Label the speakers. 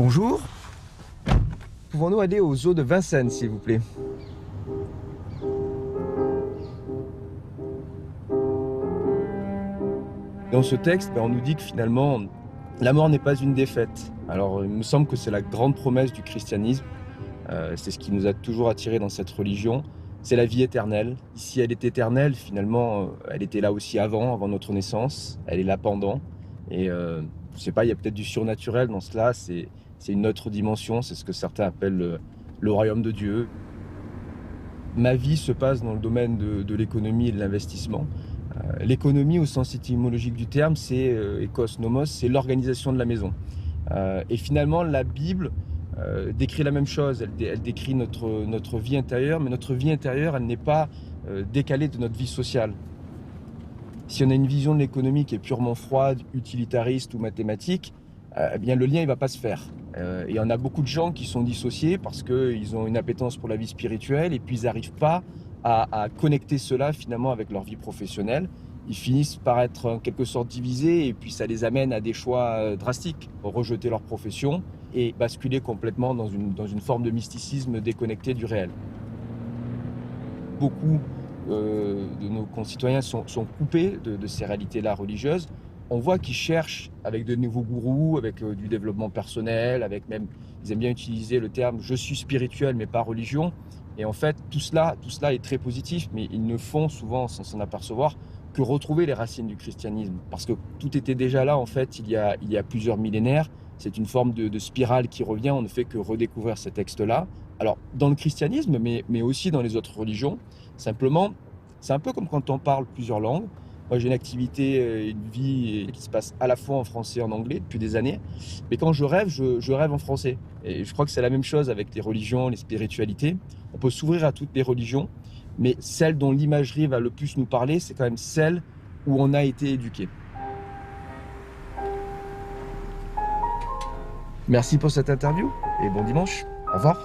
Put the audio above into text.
Speaker 1: Bonjour. Pouvons-nous aller aux eaux de Vincennes, s'il vous plaît? Dans ce texte, on nous dit que finalement, la mort n'est pas une défaite. Alors, il me semble que c'est la grande promesse du christianisme. C'est ce qui nous a toujours attirés dans cette religion. C'est la vie éternelle. Si elle est éternelle, finalement, elle était là aussi avant notre naissance. Elle est là pendant. Et je sais pas, il y a peut-être du surnaturel dans cela. C'est une autre dimension. C'est ce que certains appellent le royaume de Dieu. Ma vie se passe dans le domaine de l'économie et de l'investissement. L'économie, au sens étymologique du terme, c'est ekos nomos, c'est l'organisation de la maison. Et finalement, la Bible décrit la même chose. Elle décrit notre vie intérieure, mais notre vie intérieure, elle n'est pas décalée de notre vie sociale. Si on a une vision de l'économie qui est purement froide, utilitariste ou mathématique, eh bien le lien il va pas se faire. Et on a beaucoup de gens qui sont dissociés parce qu'ils ont une appétence pour la vie spirituelle et puis ils n'arrivent pas à connecter cela finalement avec leur vie professionnelle. Ils finissent par être en quelque sorte divisés et puis ça les amène à des choix drastiques, rejeter leur profession et basculer complètement dans une forme de mysticisme déconnecté du réel. Beaucoup de nos concitoyens sont coupés de ces réalités-là religieuses. On voit qu'ils cherchent avec de nouveaux gourous, avec du développement personnel, avec même, ils aiment bien utiliser le terme « je suis spirituel mais pas religion ». Et en fait, tout cela est très positif, mais ils ne font souvent, sans s'en apercevoir, que retrouver les racines du christianisme. Parce que tout était déjà là, en fait, il y a plusieurs millénaires. C'est une forme de spirale qui revient, on ne fait que redécouvrir ces textes-là. Alors, dans le christianisme, mais aussi dans les autres religions, simplement, c'est un peu comme quand on parle plusieurs langues. Moi, j'ai une activité, une vie qui se passe à la fois en français et en anglais depuis des années. Mais quand je rêve, je rêve en français. Et je crois que c'est la même chose avec les religions, les spiritualités. On peut s'ouvrir à toutes les religions, mais celle dont l'imagerie va le plus nous parler, c'est quand même celle où on a été éduqué. Merci pour cette interview et bon dimanche. Au revoir.